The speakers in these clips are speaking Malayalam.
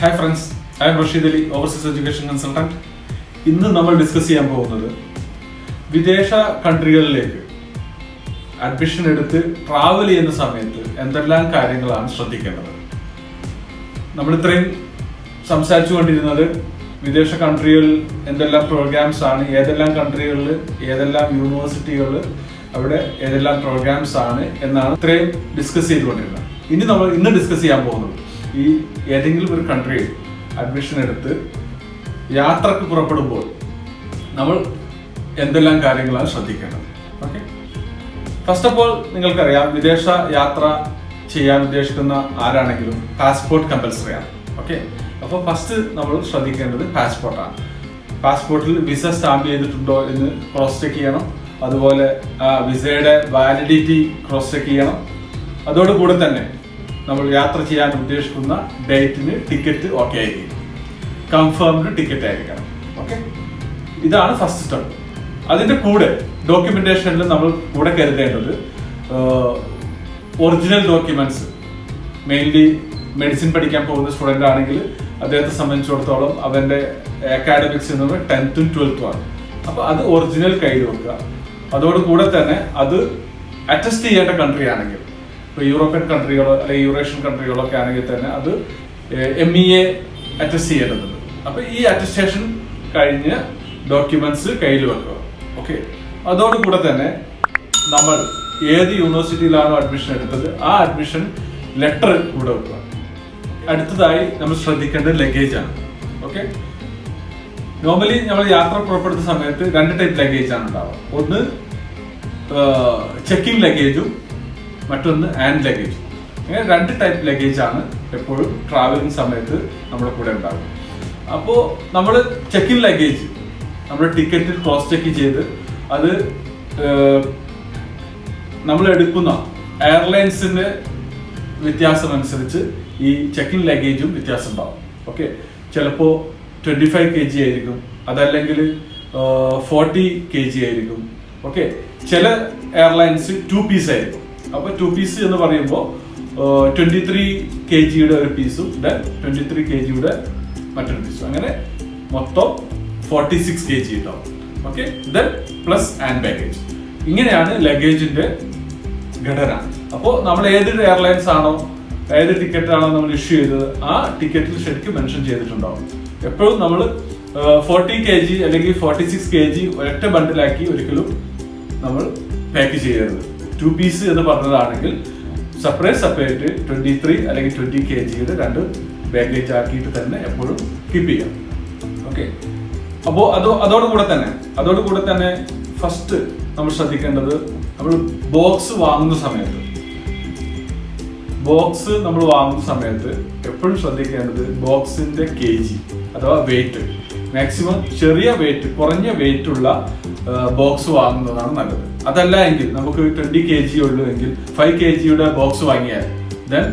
Hi friends, I am Rashid Ali, overseas education consultant. ഇന്ന് നമ്മൾ ഡിസ്കസ് ചെയ്യാൻ പോകുന്നത് വിദേശ കൺട്രികളിലേക്ക് അഡ്മിഷൻ എടുത്ത് ട്രാവൽ ചെയ്യുന്ന സമയത്ത് എന്തെല്ലാം കാര്യങ്ങളാണ് ശ്രദ്ധിക്കേണ്ടത്. നമ്മൾ ഇത്രയും സംസാരിച്ചു കൊണ്ടിരുന്നത് വിദേശ കൺട്രികളിൽ എന്തെല്ലാം പ്രോഗ്രാംസ് ആണ്, ഏതെല്ലാം കൺട്രികളിൽ ഏതെല്ലാം യൂണിവേഴ്സിറ്റികളിൽ അവിടെ ഏതെല്ലാം പ്രോഗ്രാംസ് ആണ് എന്നാണ് ഇത്രയും ഡിസ്കസ് ചെയ്തുകൊണ്ടിരുന്നത്. ഇന്ന് ഡിസ്കസ് ചെയ്യാൻ പോകുന്നത് ഈ ഏതെങ്കിലും ഒരു കൺട്രിയിൽ അഡ്മിഷൻ എടുത്ത് യാത്രക്ക് പുറപ്പെടുമ്പോൾ നമ്മൾ എന്തെല്ലാം കാര്യങ്ങളാണ് ശ്രദ്ധിക്കേണ്ടത്. ഓക്കെ, ഫസ്റ്റ് ഓഫ് ഓൾ നിങ്ങൾക്കറിയാം, വിദേശ യാത്ര ചെയ്യാൻ ഉദ്ദേശിക്കുന്ന ആരാണെങ്കിലും പാസ്പോർട്ട് കമ്പൽസറി ആണ്. ഓക്കെ, അപ്പോൾ ഫസ്റ്റ് നമ്മൾ ശ്രദ്ധിക്കേണ്ടത് പാസ്പോർട്ടാണ്. പാസ്പോർട്ടിൽ വിസ സ്റ്റാമ്പ് ചെയ്തിട്ടുണ്ടോ എന്ന് ക്രോസ് ചെക്ക് ചെയ്യണം. അതുപോലെ വിസയുടെ വാലിഡിറ്റി ക്രോസ് ചെക്ക് ചെയ്യണം. അതോടുകൂടെ തന്നെ നമ്മൾ യാത്ര ചെയ്യാൻ ഉദ്ദേശിക്കുന്ന ഡേറ്റിന് ടിക്കറ്റ് ഓക്കെ ആയിരിക്കും, കൺഫേംഡ് ടിക്കറ്റ് ആയിരിക്കണം. ഓക്കെ, ഇതാണ് ഫസ്റ്റ് സ്റ്റെപ്പ്. അതിൻ്റെ കൂടെ ഡോക്യുമെന്റേഷനിൽ നമ്മൾ കൂടെ കരുതേണ്ടത് ഒറിജിനൽ ഡോക്യുമെന്റ്സ്. മെയിൻലി മെഡിസിൻ പഠിക്കാൻ പോകുന്ന സ്റ്റുഡൻ്റ് ആണെങ്കിൽ അദ്ദേഹത്തെ സംബന്ധിച്ചിടത്തോളം അവൻ്റെ അക്കാഡമിക്സ് എന്നത് 10th ഉം 12th ആണ്. അപ്പോൾ അത് ഒറിജിനൽ കയ്യിൽ വെക്കുക. അതോടുകൂടെ തന്നെ അത് അറ്റസ്റ്റ് ചെയ്യേണ്ട കൺട്രി ആണെങ്കിൽ, ഇപ്പോൾ യൂറോപ്യൻ കൺട്രികളോ അല്ലെങ്കിൽ യൂറേഷ്യൻ കൺട്രികളോ ഒക്കെ ആണെങ്കിൽ തന്നെ അത് MEA അറ്റസ്റ്റ് ചെയ്യേണ്ടതുണ്ട്. അപ്പോൾ ഈ അറ്റസ്റ്റേഷൻ കഴിഞ്ഞ് ഡോക്യുമെന്റ്സ് കയ്യിൽ വെക്കുക. ഓക്കെ, അതോടുകൂടെ തന്നെ നമ്മൾ ഏത് യൂണിവേഴ്സിറ്റിയിലാണോ അഡ്മിഷൻ എടുത്തത് ആ അഡ്മിഷൻ ലെറ്റർ കൂടെ വെക്കുക. അടുത്തതായി നമ്മൾ ശ്രദ്ധിക്കേണ്ടത് ലഗേജ് ആണ്. ഓക്കെ, നോർമലി നമ്മൾ യാത്ര പുറപ്പെടുന്ന സമയത്ത് 2 ടൈപ്പ് ലഗേജ് ആണ് ഉണ്ടാവുക. ഒന്ന് ചെക്കിംഗ് ലഗേജും മറ്റൊന്ന് ഹാൻഡ് ലഗേജും. അങ്ങനെ 2 ടൈപ്പ് ലഗേജ് ആണ് എപ്പോഴും ട്രാവലിംഗ് സമയത്ത് നമ്മുടെ കൂടെ ഉണ്ടാകും. അപ്പോൾ നമ്മൾ ചെക്കിംഗ് ലഗേജ് നമ്മൾ ടിക്കറ്റിൽ ക്രോസ് ചെക്ക് ചെയ്ത് അത് നമ്മൾ എടുക്കുന്ന എയർലൈൻസിന്റെ വ്യത്യാസം അനുസരിച്ച് ഈ ചെക്കിംഗ് ലഗേജും വ്യത്യാസം ഉണ്ടാവും. ഓക്കെ, ചിലപ്പോൾ 25 kg ആയിരിക്കും, അതല്ലെങ്കിൽ 40 kg ആയിരിക്കും. ഓക്കെ, ചില എയർലൈൻസ് 2 പീസ് ആയിരിക്കും. അപ്പോൾ 2 പീസ് എന്ന് പറയുമ്പോൾ 23 kgയുടെ ഒരു പീസും 23 kgയുടെ മറ്റൊരു പീസും, അങ്ങനെ മൊത്തം 46 kg ഉണ്ടാവും. Okay, then plus hand baggage. ഇങ്ങനെയാണ് ലഗേജിന്റെ ഘടന. അപ്പോൾ നമ്മൾ ഏത് എയർലൈൻസ് ആണോ ഏത് ടിക്കറ്റ് ആണോ നമ്മൾ ഇഷ്യൂ ചെയ്തത് ആ ടിക്കറ്റിൽ ശരിക്കും മെൻഷൻ ചെയ്തിട്ടുണ്ടാവും. എപ്പോഴും നമ്മൾ 40 kg അല്ലെങ്കിൽ 46 kg ഒരൊറ്റ ബണ്ടിലാക്കി ഒരിക്കലും നമ്മൾ പാക്ക് ചെയ്യരുത്. 2 പീസ് എന്ന് പറഞ്ഞതാണെങ്കിൽ സെപ്പറേറ്റ് 23 അല്ലെങ്കിൽ 20 kgയുടെ 2 ബാഗേജ് ആക്കിയിട്ട് തന്നെ എപ്പോഴും കീപ്പ് ചെയ്യാം. ഓക്കെ, അപ്പോൾ അതോടുകൂടെ തന്നെ ഫസ്റ്റ് നമ്മൾ ശ്രദ്ധിക്കേണ്ടത്, നമ്മൾ ബോക്സ് വാങ്ങുന്ന സമയത്ത് എപ്പോഴും ശ്രദ്ധിക്കേണ്ടത് ബോക്സിന്റെ kg അഥവാ വെയിറ്റ്. മാക്സിമം ചെറിയ വെയിറ്റ്, കുറഞ്ഞ വെയിറ്റ് ഉള്ള ബോക്സ് വാങ്ങുന്നതാണ് നല്ലത്. അതല്ല എങ്കിൽ നമുക്ക് 20 kg ഉള്ളൂ എങ്കിൽ 5 kgയുടെ ബോക്സ് വാങ്ങിയാൽ ദെൻ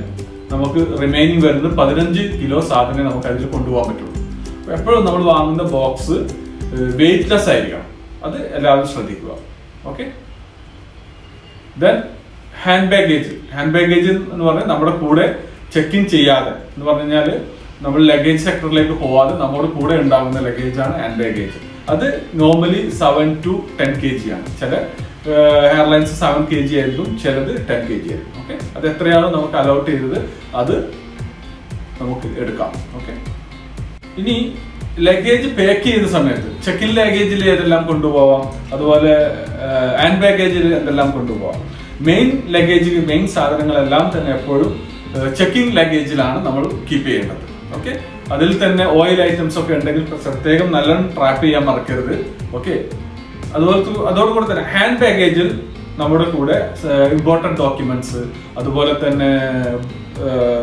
നമുക്ക് റിമൈനിങ് വരുന്നത് 15 കിലോ സാധനം നമുക്ക് അതിൽ കൊണ്ടുപോകാൻ പറ്റുള്ളൂ. എപ്പോഴും നമ്മൾ വാങ്ങുന്ന ബോക്സ് വെയിറ്റ്ലെസ് ആയിരിക്കണം. അത് എല്ലാവരും ശ്രദ്ധിക്കുക. ഓക്കെ, ദെൻ ഹാൻഡ് ബാഗേജ് എന്ന് പറഞ്ഞാൽ നമ്മുടെ കൂടെ ചെക്കിങ് ചെയ്യാതെ എന്ന് പറഞ്ഞാൽ നമ്മൾ ലഗേജ് സെക്ടറിലേക്ക് പോവാതെ നമ്മുടെ കൂടെ ഉണ്ടാകുന്ന ലഗേജാണ് ഹാൻഡ് ബാഗേജ്. അത് നോർമലി 7 to 10 kg ആണ്. ചില എയർലൈൻസ് 7 kg ആയിരിക്കും, ചിലത് 10 kg ആയിരിക്കും. ഓക്കെ, അത് എത്രയാണോ നമുക്ക് അലോട്ട് ചെയ്തത് അത് നമുക്ക് എടുക്കാം. ഓക്കെ, ഇനി ലഗേജ് പാക്ക് ചെയ്ത സമയത്ത് ചെക്കിൻ ലഗേജിൽ ഏതെല്ലാം കൊണ്ടുപോവാം, അതുപോലെ ഹാൻഡ് ബാഗേജിൽ എന്തെല്ലാം കൊണ്ടുപോവാം. മെയിൻ സാധനങ്ങളെല്ലാം തന്നെ എപ്പോഴും ചെക്കിംഗ് ലഗേജിലാണ് നമ്മൾ കീപ്പ് ചെയ്യേണ്ടത്. ഓക്കെ, അതിൽ തന്നെ ഓയിൽ ഐറ്റംസ് ഒക്കെ ഉണ്ടെങ്കിൽ പ്രത്യേകം നല്ലോണം ട്രാപ്പ് ചെയ്യാൻ മറക്കരുത്. ഓക്കെ, അതോടുകൂടെ തന്നെ ഹാൻഡ് ബാഗേജിൽ നമ്മുടെ കൂടെ ഇമ്പോർട്ടൻറ്റ് ഡോക്യുമെന്റ്സ്, അതുപോലെ തന്നെ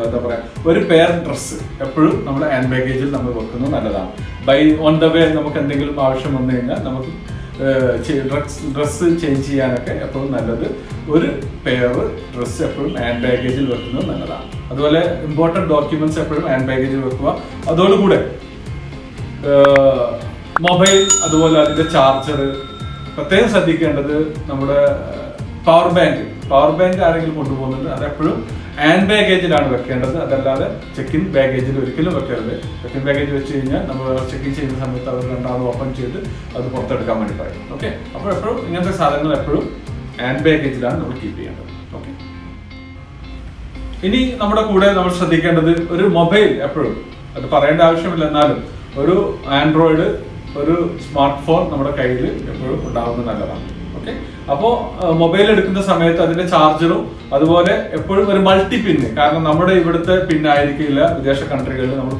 എന്താ പറയാ, ഒരു പെയർ ഡ്രസ്സ് എപ്പോഴും നമ്മുടെ ഹാൻഡ് ബാഗേജിൽ നമ്മൾ വെക്കുന്നത് നല്ലതാണ്. ഓൺ ദ വേ നമുക്ക് എന്തെങ്കിലും ആവശ്യം വന്നു കഴിഞ്ഞാൽ നമുക്ക് ഡ്രസ്സ് ചേഞ്ച് ചെയ്യാനൊക്കെ എപ്പോഴും നല്ലത് ഒരു പെയർ ഡ്രസ്സ് എപ്പോഴും ഹാൻഡ് ബാഗേജിൽ വെക്കുന്നത് നല്ലതാണ്. അതുപോലെ ഇമ്പോർട്ടൻറ്റ് ഡോക്യുമെന്റ്സ് എപ്പോഴും ഹാൻഡ് ബാഗേജിൽ വെക്കുക. അതോടുകൂടെ മൊബൈൽ, അതുപോലെ അതിന്റെ ചാർജർ, പ്രത്യേകം ശ്രദ്ധിക്കേണ്ടത് നമ്മുടെ പവർ ബാങ്ക് ആരെങ്കിലും കൊണ്ടുപോകുന്നുണ്ട് അതെപ്പോഴും ഹാൻഡ് ബാഗേജിലാണ് വെക്കേണ്ടത്. അതല്ലാതെ ചെക്കിൻ ബാഗേജിൽ ഒരിക്കലും വെക്കരുത്. ചെക്കിൻ ബാഗേജ് വെച്ച് കഴിഞ്ഞാൽ നമ്മൾ ചെക്കിൻ ചെയ്യുന്ന സമയത്ത് അവർ രണ്ടാമത് ഓപ്പൺ ചെയ്ത് അത് പുറത്തെടുക്കാൻ വേണ്ടി പറയും. ഓക്കെ, അപ്പോൾ എപ്പോഴും ഇങ്ങനത്തെ സാധനങ്ങൾ എപ്പോഴും ഹാൻഡ് ബാഗേജിലാണ് നമ്മൾ കീപ്പ് ചെയ്യേണ്ടത്. ഓക്കെ, ഇനി നമ്മുടെ കൂടെ നമ്മൾ ശ്രദ്ധിക്കേണ്ടത് ഒരു മൊബൈൽ എപ്പോഴും, അത് പറയേണ്ട ആവശ്യമില്ല, എന്നാലും ഒരു ആൻഡ്രോയിഡ് ഒരു സ്മാർട്ട് ഫോൺ നമ്മുടെ കയ്യിൽ എപ്പോഴും ഉണ്ടാകുന്നത് നല്ലതാണ്. ഓക്കെ, അപ്പോൾ മൊബൈൽ എടുക്കുന്ന സമയത്ത് അതിന്റെ ചാർജറും അതുപോലെ എപ്പോഴും ഒരു മൾട്ടി പിന്ന്, കാരണം നമ്മുടെ ഇവിടുത്തെ പിന്നായിരിക്കില്ല വിദേശ കൺട്രികളിൽ, നമ്മൾ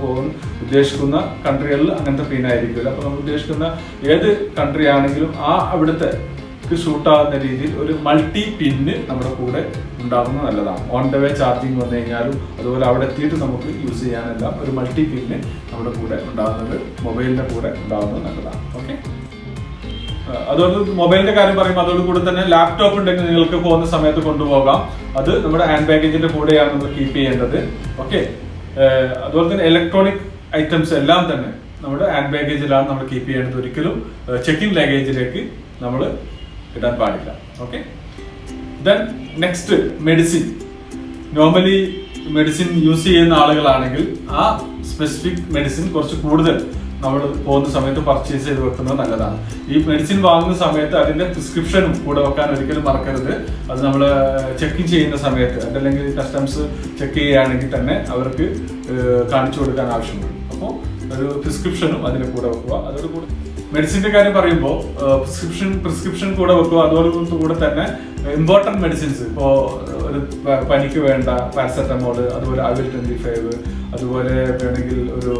ഉദ്ദേശിക്കുന്ന കൺട്രികളിൽ അങ്ങനത്തെ പിന്നായിരിക്കില്ല. അപ്പോൾ നമ്മൾ ഉദ്ദേശിക്കുന്ന ഏത് കൺട്രി ആണെങ്കിലും ആ അവിടുത്തെ ഷൂട്ടാകുന്ന രീതിയിൽ ഒരു മൾട്ടി പിന്ന് നമ്മുടെ കൂടെ ഉണ്ടാകുന്നത് നല്ലതാണ്. ഓൺ ദ വേ ചാർജിങ് വന്നു കഴിഞ്ഞാലും അതുപോലെ അവിടെ എത്തിയിട്ട് നമുക്ക് യൂസ് ചെയ്യാനെല്ലാം ഒരു മൾട്ടി പിന്ന് നമ്മുടെ കൂടെ ഉണ്ടാകുന്നത്, മൊബൈലിന്റെ കൂടെ ഉണ്ടാകുന്നത് നല്ലതാണ്. ഓക്കെ, അതുകൊണ്ട് മൊബൈലിന്റെ കാര്യം പറയുമ്പോൾ അതോടുകൂടി തന്നെ ലാപ്ടോപ്പ് ഉണ്ടെങ്കിൽ നിങ്ങൾക്ക് പോകുന്ന സമയത്ത് കൊണ്ടുപോകാം. അത് നമ്മുടെ ഹാൻഡ് ബാഗേജിന്റെ കൂടെയാണ് നമ്മൾ കീപ്പ് ചെയ്യേണ്ടത്. ഓക്കെ, അതുപോലെ തന്നെ ഇലക്ട്രോണിക് ഐറ്റംസ് എല്ലാം തന്നെ നമ്മുടെ ഹാൻഡ് ബാഗേജിലാണ് നമ്മൾ കീപ്പ് ചെയ്യേണ്ടത്. ഒരിക്കലും ചെക്കിൻ ലഗേജിലേക്ക് നമ്മൾ ഇടാൻ പാടില്ല. Okay, then next medicine. Normally medicine use ചെയ്യുന്ന ആളുകളാണെങ്കിൽ ആ സ്പെസിഫിക് മെഡിസിൻ കുറച്ച് കൂടുതൽ നമ്മൾ പോകുന്ന സമയത്ത് പർച്ചേസ് ചെയ്ത് വെക്കുന്നത് നല്ലതാണ്. ഈ മെഡിസിൻ വാങ്ങുന്ന സമയത്ത് അതിന്റെ പ്രിസ്ക്രിപ്ഷനും കൂടെ വെക്കാൻ ഒരിക്കലും മറക്കരുത്. അത് നമ്മൾ ചെക്ക് ചെയ്യുന്ന സമയത്ത് അതല്ലെങ്കിൽ കസ്റ്റംസ് ചെക്ക് ചെയ്യുകയാണെങ്കിൽ തന്നെ അവർക്ക് കാണിച്ചു കൊടുക്കാൻ ആവശ്യമുണ്ട്. അപ്പോൾ ഒരു പ്രിസ്ക്രിപ്ഷനും അതിന്റെ കൂടെ വെക്കുക. അതോടുകൂടി മെഡിസിന്റെ കാര്യം പറയുമ്പോൾ പ്രിസ്ക്രിപ്ഷൻ കൂടെ വെക്കുക. അതോടുകൂടെ തന്നെ ഇമ്പോർട്ടൻറ്റ് മെഡിസിൻസ്, ഇപ്പോൾ ഒരു പനിക്ക് വേണ്ട പാരസെറ്റമോൾ, അതുപോലെ AVIL-25, അതുപോലെ വേണമെങ്കിൽ ഒരു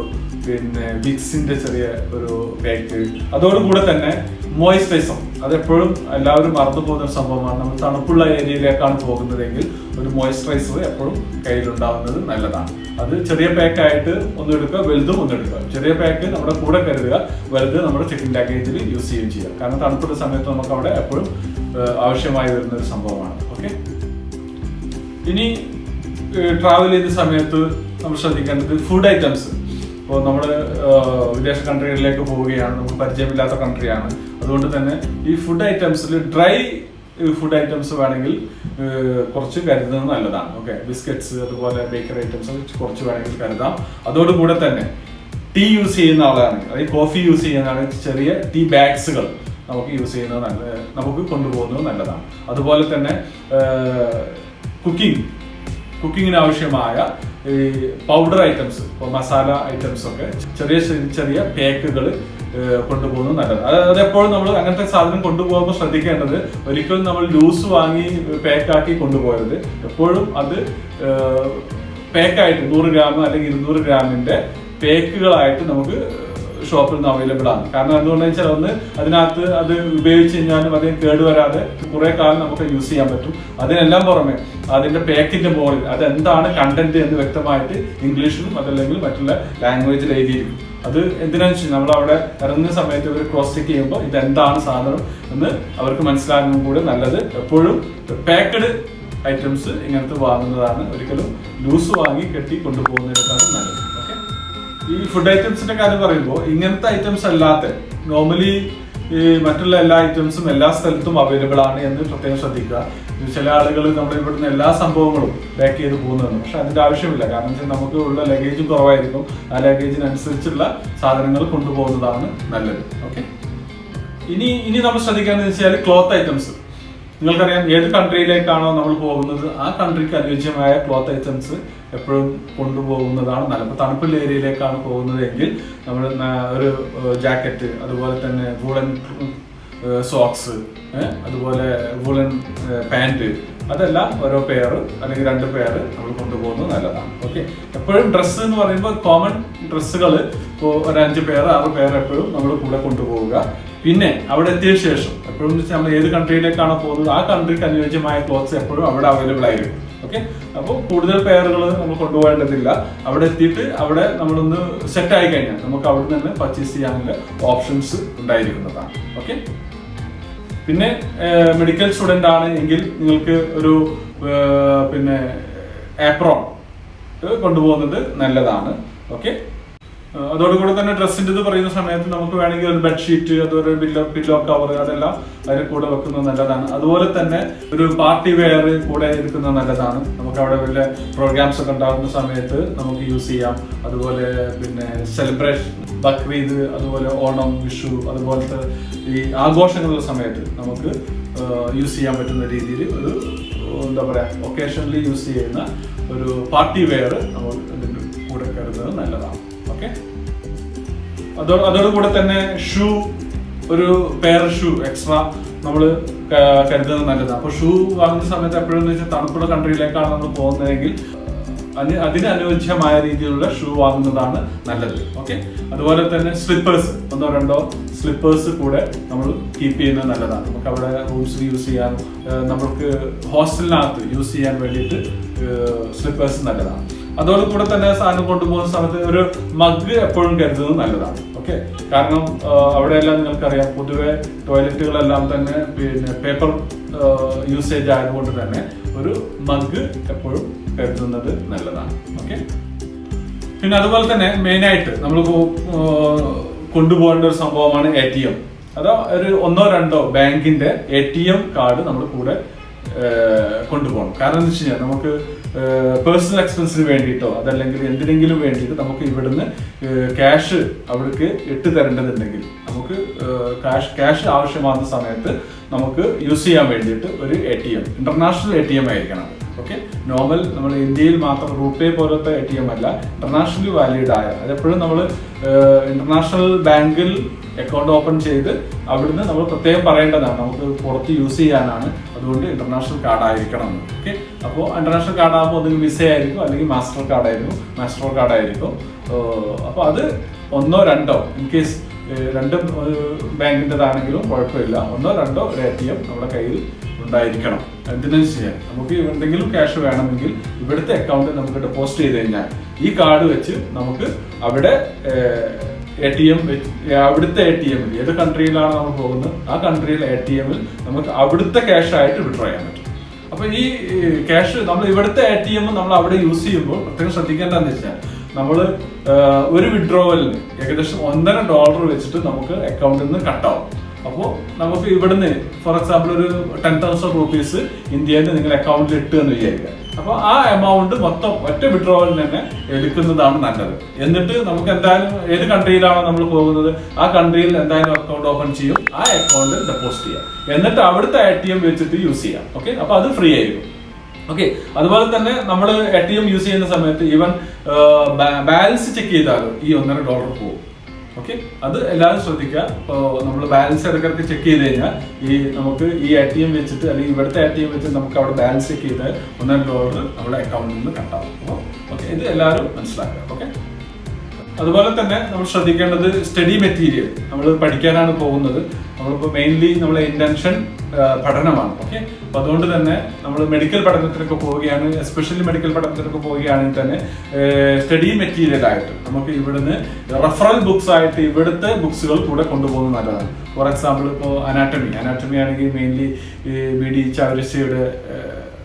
വിക്സിന്റെ ചെറിയ ഒരു പാക്ക്. അതോടുകൂടെ തന്നെ മോയിസ്ചറൈസർ, അതെപ്പോഴും എല്ലാവരും മറന്നു പോകുന്ന ഒരു സംഭവമാണ്. നമ്മൾ തണുപ്പുള്ള ഏരിയയിലേക്കാണ് പോകുന്നതെങ്കിൽ ഒരു മോയിസ്ചറൈസർ എപ്പോഴും കയ്യിലുണ്ടാവുന്നത് നല്ലതാണ്. അത് ചെറിയ പാക്കായിട്ട് ഒന്ന് എടുക്കുക, വലുതും ഒന്ന് എടുക്കുക. ചെറിയ പാക്ക് നമ്മുടെ കൂടെ കരുതുക, വലുത് നമ്മുടെ ചെക്കിൻ ലഗേജിൽ യൂസ് ചെയ്യുകയും ചെയ്യുക. കാരണം തണുപ്പുള്ള സമയത്ത് നമുക്ക് അവിടെ എപ്പോഴും ആവശ്യമായി വരുന്ന ഒരു സംഭവമാണ്. ഓക്കെ, ഇനി ട്രാവൽ ചെയ്ത സമയത്ത് നമ്മൾ ശ്രദ്ധിക്കേണ്ടത് ഫുഡ് ഐറ്റംസ്. ഇപ്പോൾ നമ്മൾ വിദേശ കൺട്രികളിലേക്ക് പോവുകയാണ്, നമുക്ക് പരിചയമില്ലാത്ത കൺട്രിയാണ്. അതുകൊണ്ട് തന്നെ ഈ ഫുഡ് ഐറ്റംസിൽ ഡ്രൈ ഫുഡ് ഐറ്റംസ് വേണമെങ്കിൽ കുറച്ച് കരുതുന്നത് നല്ലതാണ്. ഓക്കെ, ബിസ്ക്കറ്റ്സ് അതുപോലെ ബേക്കറി ഐറ്റംസ് കുറച്ച് വേണമെങ്കിൽ കരുതാം. അതോടുകൂടെ തന്നെ ടീ യൂസ് ചെയ്യുന്ന ആളാണെങ്കിൽ, അതായത് കോഫി യൂസ് ചെയ്യുന്നതാണെങ്കിൽ ചെറിയ ടീ ബാഗ്സുകൾ നമുക്ക് യൂസ് ചെയ്യുന്നത് നമുക്ക് കൊണ്ടുപോകുന്നത് നല്ലതാണ്. അതുപോലെ തന്നെ കുക്കിങ്ങിന് ആവശ്യമായ ഈ പൗഡർ ഐറ്റംസ്, ഇപ്പോൾ മസാല ഐറ്റംസ് ഒക്കെ ചെറിയ ചെറിയ പാക്കുകൾ കൊണ്ടുപോകുന്നത് നല്ലത്. അതെപ്പോഴും നമ്മൾ അങ്ങനത്തെ സാധനം കൊണ്ടുപോകുമ്പോൾ ശ്രദ്ധിക്കേണ്ടത്, ഒരിക്കലും നമ്മൾ ലൂസ് വാങ്ങി പാക്കാക്കി കൊണ്ടുപോകരുത്. എപ്പോഴും അത് പാക്കായിട്ട് 100 ഗ്രാം അല്ലെങ്കിൽ 200 ഗ്രാമിന്റെ പാക്കുകളായിട്ട് നമുക്ക് ഷോപ്പിൽ നിന്ന് അവൈലബിൾ ആണ്. കാരണം എന്തുകൊണ്ടെന്ന് വെച്ചാൽ ഒന്ന് അതിനകത്ത് അത് ഉപയോഗിച്ച് കഴിഞ്ഞാലും അതിന് കേടുവരാതെ കുറെ കാലം നമുക്ക് യൂസ് ചെയ്യാൻ പറ്റും. അതിനെല്ലാം പുറമെ അതിന്റെ പാക്കിന്റെ മുകളിൽ അതെന്താണ് കണ്ടന്റ് എന്ന് വ്യക്തമായിട്ട് ഇംഗ്ലീഷിലും അതല്ലെങ്കിൽ മറ്റുള്ള ലാംഗ്വേജിൽ എഴുതിയിരിക്കും. അത് എന്തിനാണെന്ന് വെച്ചാൽ നമ്മൾ അവിടെ ഇറങ്ങുന്ന സമയത്ത് ഇവർ ക്രോസ് ചെക്ക് ചെയ്യുമ്പോൾ ഇതെന്താണ് സാധനം എന്ന് അവർക്ക് മനസ്സിലാകുന്നതും കൂടെ നല്ലത്. എപ്പോഴും പാക്കഡ് ഐറ്റംസ് ഇങ്ങനത്തെ വാങ്ങുന്നതാണ്, ഒരിക്കലും ലൂസ് വാങ്ങി കെട്ടി കൊണ്ടുപോകുന്നതിനേക്കാളും നല്ലത്. ഓക്കെ, ഈ ഫുഡ് ഐറ്റംസിന്റെ കാര്യം പറയുമ്പോൾ ഇങ്ങനത്തെ ഐറ്റംസ് അല്ലാത്ത നോർമലി ഈ മറ്റുള്ള എല്ലാ ഐറ്റംസും എല്ലാ സ്ഥലത്തും അവൈലബിൾ ആണ് എന്ന് പ്രത്യേകം ശ്രദ്ധിക്കുക. ചില ആളുകൾ നമ്മൾ ഇവിടുന്ന് എല്ലാ സംഭവങ്ങളും പാക്ക് ചെയ്ത് പോകുന്നുണ്ട്, പക്ഷെ അതിന്റെ ആവശ്യമില്ല. കാരണം വെച്ചാൽ നമുക്ക് ഉള്ള ലഗേജും കുറവായിരിക്കും. ആ ലഗേജിനനുസരിച്ചുള്ള സാധനങ്ങൾ കൊണ്ടുപോകുന്നതാണ് നല്ലത്. ഓക്കെ, ഇനി നമ്മൾ ശ്രദ്ധിക്കാന്ന് വെച്ചാൽ ക്ലോത്ത് ഐറ്റംസ്. നിങ്ങൾക്കറിയാം ഏത് കൺട്രിയിലേക്കാണോ നമ്മൾ പോകുന്നത് ആ കൺട്രിക്ക് അനുയോജ്യമായ ക്ലോത്ത് ഐറ്റംസ് എപ്പോഴും കൊണ്ടുപോകുന്നതാണ് നല്ലത്. ഇപ്പോൾ തണുപ്പുള്ള ഏരിയയിലേക്കാണ് പോകുന്നതെങ്കിൽ നമ്മൾ ഒരു ജാക്കറ്റ്, അതുപോലെ തന്നെ വൂളൻ സോക്സ്, അതുപോലെ വൂളൻ പാൻറ്, അതെല്ലാം ഓരോ പെയർ അല്ലെങ്കിൽ 2 പെയർ നമ്മൾ കൊണ്ടുപോകുന്നത് നല്ലതാണ്. ഓക്കെ, എപ്പോഴും ഡ്രസ്സ് എന്ന് പറയുമ്പോൾ കോമൺ ഡ്രസ്സുകൾ ഇപ്പോൾ ഒരു 5 പെയർ 6 പെയർ എപ്പോഴും നമ്മൾ കൂടെ കൊണ്ടുപോവുക. പിന്നെ അവിടെ എത്തിയ ശേഷം എപ്പോഴും നമ്മൾ ഏത് കൺട്രിയിലേക്കാണോ പോകുന്നത് ആ കൺട്രിക്ക് അനുയോജ്യമായ ക്ലോത്ത്സ് എപ്പോഴും അവിടെ അവൈലബിൾ ആയിരിക്കും. ഓക്കെ, അപ്പോൾ കൂടുതൽ പെയറുകൾ നമ്മൾ കൊണ്ടുപോകേണ്ടതില്ല. അവിടെ എത്തിയിട്ട് അവിടെ നമ്മളൊന്ന് സെറ്റ് ആയി കഴിഞ്ഞാൽ നമുക്ക് അവിടെ നിന്ന് പർച്ചേസ് ചെയ്യാനുള്ള ഓപ്ഷൻസ് ഉണ്ടായിരിക്കുന്നതാണ്. ഓക്കെ, പിന്നെ മെഡിക്കൽ സ്റ്റുഡൻ്റ് ആണ് എങ്കിൽ നിങ്ങൾക്ക് ഒരു പിന്നെ ആപ്രോൺ കൊണ്ടുപോകുന്നത് നല്ലതാണ്. ഓക്കെ, അതോടുകൂടി തന്നെ ഡ്രസ്സിൻ്റെ പറയുന്ന സമയത്ത് നമുക്ക് വേണമെങ്കിൽ ഒരു ബെഡ്ഷീറ്റ്, അതുപോലെ പില്ലോ കവർ, അതെല്ലാം അതിൽ കൂടെ വെക്കുന്നത് നല്ലതാണ്. അതുപോലെ തന്നെ ഒരു പാർട്ടി വെയർ കൂടെ എടുക്കുന്നത് നല്ലതാണ്. നമുക്ക് അവിടെ വലിയ പ്രോഗ്രാംസ് ഒക്കെ ഉണ്ടാകുന്ന സമയത്ത് നമുക്ക് യൂസ് ചെയ്യാം. അതുപോലെ പിന്നെ സെലിബ്രേഷൻ, ബക്രീദ്, അതുപോലെ ഓണം, വിഷു, അതുപോലത്തെ ഈ ആഘോഷങ്ങളുടെ സമയത്ത് നമുക്ക് യൂസ് ചെയ്യാൻ പറ്റുന്ന രീതിയിൽ ഒരു എന്താ പറയുക ഒക്കേഷണലി യൂസ് ചെയ്യുന്ന ഒരു പാർട്ടി വെയർ നമ്മൾ ഇതിൻ്റെ കൂടെ കരുതുന്നത് നല്ലതാണ്. ഓക്കെ, അതോടുകൂടെ തന്നെ ഷൂ, ഒരു പെയർ ഷൂ എക്സ്ട്രാ നമ്മൾ കരുതുന്നത് നല്ലതാണ്. അപ്പോൾ ഷൂ വാങ്ങുന്ന സമയത്ത് എപ്പോഴെന്ന് വെച്ചാൽ തണുപ്പുള്ള കൺട്രിയിലേക്കാണ് നമ്മൾ പോകുന്നതെങ്കിൽ അതിനനുയോജ്യമായ രീതിയിലുള്ള ഷൂ വാങ്ങുന്നതാണ് നല്ലത്. ഓക്കെ, അതുപോലെ തന്നെ സ്ലിപ്പേഴ്സ്, 1-2 സ്ലിപ്പേഴ്സ് കൂടെ നമ്മൾ കീപ്പ് ചെയ്യുന്നത് നല്ലതാണ്. നമുക്ക് അവിടെ റൂംസിൽ യൂസ് ചെയ്യാൻ, നമുക്ക് ഹോസ്റ്റലിനകത്ത് യൂസ് ചെയ്യാൻ വേണ്ടിയിട്ട് സ്ലിപ്പേഴ്സ് നല്ലതാണ്. അതോടുകൂടെ തന്നെ സാധനം കൊണ്ടുപോകുന്ന സമയത്ത് ഒരു മഗ് എപ്പോഴും കരുതുന്നത് നല്ലതാണ്. ഓക്കെ, കാരണം അവിടെയെല്ലാം നിങ്ങൾക്കറിയാം പൊതുവെ ടോയ്ലറ്റുകളെല്ലാം തന്നെ പിന്നെ പേപ്പർ യൂസേജ് ആയതുകൊണ്ട് തന്നെ ഒരു മഗ് എപ്പോഴും കരുതുന്നത് നല്ലതാണ്. ഓക്കെ, പിന്നെ അതുപോലെ തന്നെ മെയിനായിട്ട് നമ്മൾ കൊണ്ടുപോകേണ്ട ഒരു സംഭവമാണ് ATM. അതോ ഒരു 1-2 ബാങ്കിന്റെ ATM കാർഡ് നമ്മൾ കൂടെ കൊണ്ടുപോകണം. കാരണം എന്താ വെച്ച് കഴിഞ്ഞാൽ നമുക്ക് പേഴ്സണൽ എക്സ്പെൻസിന് വേണ്ടിയിട്ടോ അതല്ലെങ്കിൽ എന്തിനെങ്കിലും വേണ്ടിയിട്ട് നമുക്ക് ഇവിടുന്ന് ക്യാഷ് അവിടേക്ക് ഇട്ട് തരേണ്ടതുണ്ടെങ്കിൽ നമുക്ക് ക്യാഷ് ആവശ്യമാകുന്ന സമയത്ത് നമുക്ക് യൂസ് ചെയ്യാൻ വേണ്ടിയിട്ട് ഒരു ATM, ഇന്റർനാഷണൽ ATM ആയിരിക്കണം. ഓക്കെ, നോർമൽ നമ്മൾ ഇന്ത്യയിൽ മാത്രം റൂപേ പോലത്തെ ATM അല്ല, ഇന്റർനാഷണലി വാലിഡ് ആയ, അതെപ്പോഴും നമ്മൾ ഇന്റർനാഷണൽ ബാങ്കിൽ അക്കൗണ്ട് ഓപ്പൺ ചെയ്ത് അവിടുന്ന് നമ്മൾ പ്രത്യേകം പറയേണ്ടതാണ് നമുക്ക് പുറത്ത് യൂസ് ചെയ്യാനാണ്, അതുകൊണ്ട് ഇന്റർനാഷണൽ കാർഡ് ആയിരിക്കണം. ഓക്കെ, അപ്പോൾ ഇന്റർനാഷണൽ കാർഡ് ആകുമ്പോൾ ഒന്നുകിൽ വിസ ആയിരിക്കും അല്ലെങ്കിൽ മാസ്റ്റർ കാർഡ് ആയിരിക്കും. അപ്പോൾ അത് 1-2 ഇൻ കേസ് 2 ബാങ്കിൻ്റെതാണെങ്കിലും കുഴപ്പമില്ല, 1-2 ഒരു ATM നമ്മുടെ കയ്യിൽ ഉണ്ടായിരിക്കണം. എന്തിനു ചെയ്യാൻ നമുക്ക് എന്തെങ്കിലും ക്യാഷ് വേണമെങ്കിൽ ഇവിടുത്തെ അക്കൗണ്ടിൽ നമുക്ക് ഡെപ്പോസിറ്റ് ചെയ്ത് കഴിഞ്ഞാൽ ഈ കാർഡ് വെച്ച് നമുക്ക് അവിടെ അവിടുത്തെ ATM ഏത് കൺട്രിയിലാണ് നമ്മൾ പോകുന്നത് ആ കൺട്രിയിലെ ATM നമുക്ക് അവിടുത്തെ ക്യാഷ് ആയിട്ട് വിഡ്രോ ചെയ്യാൻ പറ്റും. അപ്പൊ ഈ ക്യാഷ് നമ്മൾ ഇവിടുത്തെ ATM നമ്മൾ അവിടെ യൂസ് ചെയ്യുമ്പോൾ പ്രത്യേകം ശ്രദ്ധിക്കേണ്ടതെന്ന് വെച്ചാൽ നമ്മൾ ഒരു വിഡ്രോവലിന് ഏകദേശം $1.5 വെച്ചിട്ട് നമുക്ക് അക്കൗണ്ടിൽ നിന്ന് കട്ടാവും. അപ്പോൾ നമുക്ക് ഇവിടുന്ന് ഫോർ എക്സാമ്പിൾ ഒരു 10,000 rupees ഇന്ത്യയിൽ നിന്ന് നിങ്ങൾ അക്കൗണ്ടിൽ ഇട്ട് എന്ന് വിചാരിക്കുക. അപ്പോൾ ആ എമൗണ്ട് മൊത്തം ഒറ്റ വിഡ്രോവലിന് തന്നെ എടുക്കുന്നതാണ് നല്ലത്. എന്നിട്ട് നമുക്ക് എന്തായാലും ഏത് കൺട്രിയിലാണോ നമ്മൾ പോകുന്നത് ആ കൺട്രിയിൽ എന്തായാലും അക്കൗണ്ട് ഓപ്പൺ ചെയ്യും, ആ അക്കൗണ്ട് ഡെപ്പോസിറ്റ് ചെയ്യാം, എന്നിട്ട് അവിടുത്തെ ATM വെച്ചിട്ട് യൂസ് ചെയ്യാം. ഓക്കെ, അപ്പോൾ അത് ഫ്രീ ആയിരിക്കും. ഓക്കെ, അതുപോലെ തന്നെ നമ്മൾ ATM യൂസ് ചെയ്യുന്ന സമയത്ത് ഈവൻ ബാലൻസ് ചെക്ക് ചെയ്താലും ഈ $1.5 പോകും. ഓക്കെ, അത് എല്ലാവരും ശ്രദ്ധിക്കുക. ഇപ്പോൾ നമ്മൾ ബാലൻസ് ഇടയ്ക്കിടയ്ക്ക് ചെക്ക് ചെയ്ത് കഴിഞ്ഞാൽ നമുക്ക് ഈ ATM വെച്ചിട്ട് അല്ലെങ്കിൽ ഇവിടുത്തെ ATM വെച്ചിട്ട് നമുക്ക് അവിടെ ബാലൻസ് ചെക്ക് ചെയ്താൽ $1.5 നമ്മുടെ അക്കൗണ്ടിൽ നിന്ന് കട്ടാവും. ഓക്കെ, ഇത് എല്ലാവരും മനസ്സിലാക്കുക. ഓക്കെ, അതുപോലെ തന്നെ നമ്മൾ ശ്രദ്ധിക്കേണ്ടത് സ്റ്റഡി മെറ്റീരിയൽ. നമ്മൾ പഠിക്കാനാണ് പോകുന്നത്, നമ്മളിപ്പോൾ മെയിൻലി നമ്മളെ ഇന്റൻഷൻ പഠനമാണ്. ഓക്കെ, അപ്പോൾ അതുകൊണ്ട് തന്നെ നമ്മൾ മെഡിക്കൽ പഠനത്തിനൊക്കെ പോവുകയാണ്, എസ്പെഷ്യലി മെഡിക്കൽ പഠനത്തിനൊക്കെ പോവുകയാണെങ്കിൽ തന്നെ സ്റ്റഡി മെറ്റീരിയൽ ആയിട്ട് നമുക്ക് ഇവിടുന്ന് റെഫറൽ ബുക്സ് ആയിട്ട് ഇവിടുത്തെ ബുക്സുകൾ കൂടെ കൊണ്ടുപോകുന്നത് നല്ലതാണ്. ഫോർ എക്സാമ്പിൾ ഇപ്പോൾ അനാറ്റമി ആണെങ്കിൽ മെയിൻലി BD ചാവരിസിയുടെ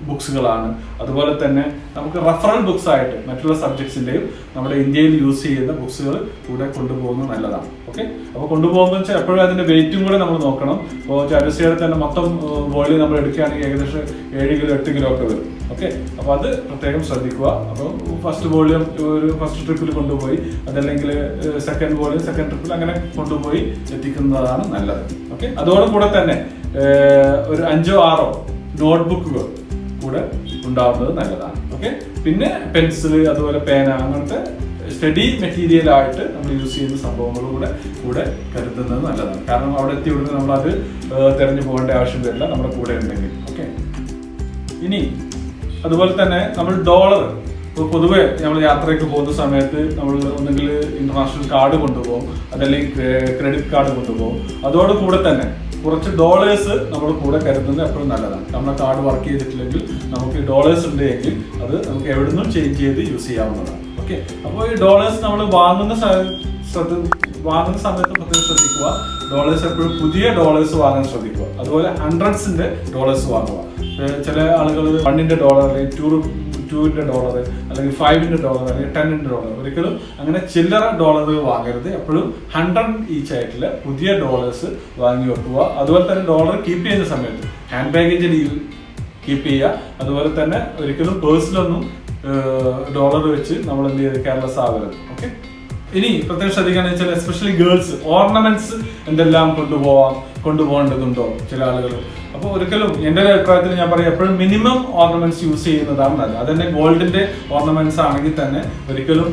ബുക്സുകളാണ്. അതുപോലെ തന്നെ നമുക്ക് റെഫറൽ ബുക്സ് ആയിട്ട് മറ്റുള്ള സബ്ജക്ട്സിന്റെയും നമ്മുടെ ഇന്ത്യയിൽ യൂസ് ചെയ്യുന്ന ബുക്സുകൾ കൂടെ കൊണ്ടുപോകുന്നത് നല്ലതാണ്. ഓക്കെ, അപ്പോൾ കൊണ്ടുപോകുമ്പോൾ വെച്ചാൽ എപ്പോഴും അതിന്റെ വെയിറ്റും കൂടെ നമ്മൾ നോക്കണം. ഇപ്പോൾ ചാവരിസിയുടെ തന്നെ മൊത്തം വോളിയം നമ്മൾ എടുക്കുകയാണെങ്കിൽ ഏകദേശം 7 കിലോ 8 കിലോ ഒക്കെ വരും. ഓക്കെ, അപ്പോൾ അത് പ്രത്യേകം ശ്രദ്ധിക്കുക. അപ്പോൾ ഫസ്റ്റ് വോളിയം ഒരു ഫസ്റ്റ് ട്രിപ്പിൽ കൊണ്ടുപോയി, അതല്ലെങ്കിൽ സെക്കൻഡ് വോളിയം സെക്കൻഡ് ട്രിപ്പിൽ അങ്ങനെ കൊണ്ടുപോയി എത്തിക്കുന്നതാണ് നല്ലത്. ഓക്കെ, അതോടുകൂടെ തന്നെ ഒരു 5-6 നോട്ട്ബുക്കുകൾ കൂടെ ഉണ്ടാവുന്നത് നല്ലതാണ്. ഓക്കെ, പിന്നെ പെൻസിൽ, അതുപോലെ പേന, അങ്ങനത്തെ സ്റ്റഡി മെറ്റീരിയൽ ആയിട്ട് നമ്മൾ യൂസ് ചെയ്യുന്ന സംഭവങ്ങൾ കൂടെ കരുതുന്നത് നല്ലതാണ്. കാരണം അവിടെ എത്തി വിടുന്നത് നമ്മളത് തെരഞ്ഞു പോകേണ്ട ആവശ്യം വരില്ല നമ്മുടെ കൂടെ ഉണ്ടെങ്കിൽ. ഓക്കെ, ഇനി അതുപോലെ തന്നെ നമ്മൾ ഡോളർ പൊതുവെ നമ്മൾ യാത്രയ്ക്ക് പോകുന്ന സമയത്ത് നമ്മൾ ഒന്നുകിൽ ഇന്റർനാഷണൽ കാർഡ് കൊണ്ടുപോകും, അതല്ലെങ്കിൽ ക്രെഡിറ്റ് കാർഡ് കൊണ്ടുപോകും. അതോടുകൂടെ തന്നെ കുറച്ച് ഡോളേഴ്സ് നമ്മൾ കൂടെ കരുതുന്നത് എപ്പോഴും നല്ലതാണ്. നമ്മുടെ കാർഡ് വർക്ക് ചെയ്തിട്ടില്ലെങ്കിൽ നമുക്ക് ഡോളേഴ്സ് ഉണ്ടെങ്കിൽ അത് നമുക്ക് എവിടുന്നും ചേഞ്ച് ചെയ്ത് യൂസ് ചെയ്യാവുന്നതാണ്. ഓക്കെ, അപ്പോൾ ഈ ഡോളേഴ്സ് നമ്മൾ വാങ്ങുന്ന സമയത്ത് പ്രത്യേകം ശ്രദ്ധിക്കുക. ഡോളേഴ്സ് എപ്പോഴും പുതിയ ഡോളേഴ്സ് വാങ്ങാൻ ശ്രദ്ധിക്കുക. അതുപോലെ 100s ഡോളേഴ്സ് വാങ്ങുക. ചില ആളുകൾ $1 അല്ലെങ്കിൽ $2 $2 അല്ലെങ്കിൽ $5 അല്ലെങ്കിൽ $10. ഒരിക്കലും അങ്ങനെ ചില്ലറ ഡോളറുകൾ വാങ്ങരുത്. എപ്പോഴും 100 ഈച്ച് ആയിട്ടുള്ള പുതിയ ഡോളേഴ്സ് വാങ്ങി വെക്കുക. അതുപോലെ തന്നെ ഡോളർ കീപ്പ് ചെയ്യുന്ന സമയത്ത് ഹാൻഡ് ബാഗേജിൽ കീപ്പ് ചെയ്യുക. അതുപോലെ തന്നെ ഒരിക്കലും പേഴ്സിലൊന്നും ഡോളർ വെച്ച് നമ്മൾ എന്ത് ചെയ്ത് കെയർലെസ് ആവരുത്. ഓക്കെ, ഇനി പ്രത്യേകം ശ്രദ്ധിക്കാന്ന് വെച്ചാൽ എസ്പെഷ്യലി ഗേൾസ് ഓർണമെന്റ്സ് എന്തെല്ലാം കൊണ്ടുപോകേണ്ടതുണ്ടോ ചില ആളുകൾ. അപ്പോൾ ഒരിക്കലും എൻ്റെ ഒരു അഭിപ്രായത്തിൽ ഞാൻ പറയാം, എപ്പോഴും മിനിമം ഓർണമെന്റ്സ് യൂസ് ചെയ്യുന്നതാണ് നല്ലത്. അതന്നെ ഗോൾഡിന്റെ ഓർണമെന്റ്സ് ആണെങ്കിൽ തന്നെ ഒരിക്കലും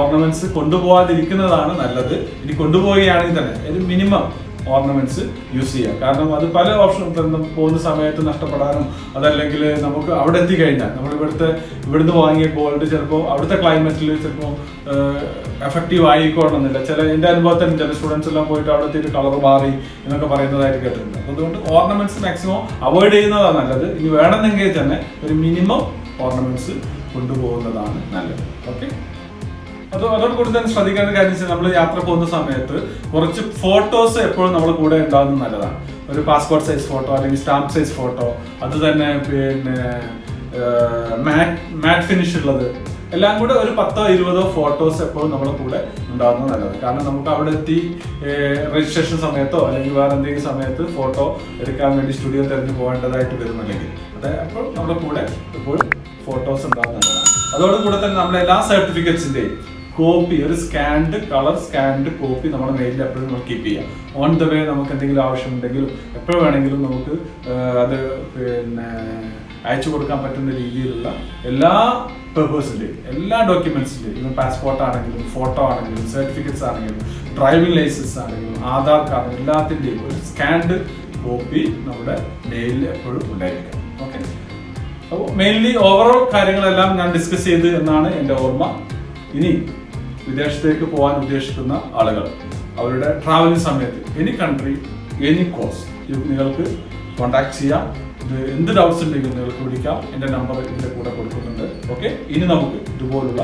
ഓർണമെന്റ്സ് കൊണ്ടുപോകാതിരിക്കുന്നതാണ് നല്ലത്. ഇനി കൊണ്ടുപോവുകയാണെങ്കിൽ തന്നെ ഒരു മിനിമം ഓർണമെന്റ്സ് യൂസ് ചെയ്യുക. കാരണം അത് പല ഓപ്ഷനും പോകുന്ന സമയത്ത് നഷ്ടപ്പെടാനും, അതല്ലെങ്കിൽ നമുക്ക് അവിടെ എത്തിക്കഴിഞ്ഞാൽ നമ്മൾ ഇവിടുന്ന് വാങ്ങിയ ഗോൾഡ് ചിലപ്പോൾ അവിടുത്തെ ക്ലൈമറ്റിൽ ചിലപ്പോൾ എഫക്റ്റീവ് ആയിക്കോണമെന്നില്ല. എൻ്റെ അനുഭവത്തിൽ ചില സ്റ്റുഡൻസ് എല്ലാം പോയിട്ട് അവിടെ എത്തിയിട്ട് കളർ മാറി എന്നൊക്കെ പറയുന്നതായിട്ട് കേട്ടിട്ടുണ്ട്. അതുകൊണ്ട് ഓർണമെന്റ്സ് മാക്സിമം അവോയ്ഡ് ചെയ്യുന്നതാണ് നല്ലത്. ഇനി വേണമെന്നെങ്കിൽ തന്നെ ഒരു മിനിമം ഓർണമെന്റ്സ് കൊണ്ടുപോകുന്നതാണ് നല്ലത്. ഓക്കെ, അതോട് കൂടി തന്നെ ശ്രദ്ധിക്കേണ്ട കാര്യം വെച്ചാൽ നമ്മൾ യാത്ര പോകുന്ന സമയത്ത് കുറച്ച് ഫോട്ടോസ് എപ്പോഴും നമ്മുടെ കൂടെ ഉണ്ടാകുന്നത് നല്ലതാണ്. ഒരു പാസ്പോർട്ട് സൈസ് ഫോട്ടോ അല്ലെങ്കിൽ സ്റ്റാമ്പ് സൈസ് ഫോട്ടോ, അത് തന്നെ പിന്നെ മാറ്റ് ഫിനിഷ് ഉള്ളത്, എല്ലാം കൂടെ ഒരു 10-20 ഫോട്ടോസ് എപ്പോഴും നമ്മുടെ കൂടെ ഉണ്ടാകുന്നത് നല്ലത്. കാരണം നമുക്ക് അവിടെ എത്തി രജിസ്ട്രേഷൻ സമയത്തോ അല്ലെങ്കിൽ വേറെ എന്തെങ്കിലും സമയത്ത് ഫോട്ടോ എടുക്കാൻ വേണ്ടി സ്റ്റുഡിയോ തിരഞ്ഞു പോകേണ്ടതായിട്ട് വരുന്നില്ലെങ്കിൽ അപ്പോൾ നമ്മുടെ കൂടെ എപ്പോഴും ഫോട്ടോസ് ഉണ്ടാകുന്നത് നല്ലതാണ്. അതോടുകൂടെ തന്നെ നമ്മുടെ എല്ലാ സർട്ടിഫിക്കറ്റ്സിന്റെയും കോപ്പി, ഒരു കളർ സ്കാൻഡ് കോപ്പി നമ്മുടെ മെയിലിൽ എപ്പോഴും നമ്മൾ കീപ്പ് ചെയ്യാം. ഓൺ ദ വേ നമുക്ക് എന്തെങ്കിലും ആവശ്യമുണ്ടെങ്കിലും എപ്പോഴും വേണമെങ്കിലും നമുക്ക് അത് പിന്നെ അയച്ചു കൊടുക്കാൻ പറ്റുന്ന രീതിയിലുള്ള എല്ലാ പേപ്പേഴ്സിൻ്റെയും എല്ലാ ഡോക്യുമെന്റ്സിൻ്റെയും, ഇവൻ പാസ്പോർട്ട് ആണെങ്കിലും ഫോട്ടോ ആണെങ്കിലും സർട്ടിഫിക്കറ്റ്സ് ആണെങ്കിലും ഡ്രൈവിംഗ് ലൈസൻസ് ആണെങ്കിലും ആധാർ കാർഡ് എല്ലാത്തിൻ്റെയും ഒരു സ്കാൻഡ് കോപ്പി നമ്മുടെ മെയിലിൽ എപ്പോഴും ഉണ്ടായിരിക്കണം. ഓക്കെ, അപ്പോൾ മെയിൻലി ഓവറോൾ കാര്യങ്ങളെല്ലാം ഞാൻ ഡിസ്കസ് ചെയ്ത് എന്നാണ് എൻ്റെ ഓർമ്മ. ഇനി വിദേശത്തേക്ക് പോകാൻ ഉദ്ദേശിക്കുന്ന ആളുകൾ അവരുടെ ട്രാവലിംഗ് സമയത്ത് എനി കൺട്രി എനി കോസ്റ്റ് നിങ്ങൾക്ക് കോൺടാക്ട് ചെയ്യാം. എന്ത് ഡൗട്ട്സ് ഉണ്ടെങ്കിലും നിങ്ങൾക്ക് വിളിക്കാം. എൻ്റെ നമ്പർ ഇതിൻ്റെ കൂടെ കൊടുക്കുന്നുണ്ട്. ഓക്കെ, ഇനി നമുക്ക് ഇതുപോലുള്ള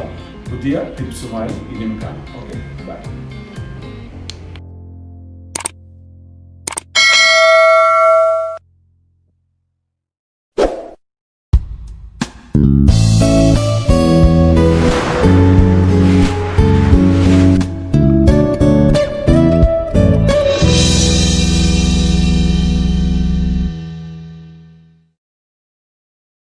പുതിയ ടിപ്സുമായി ഇനിയും കാണാം. Okay, by.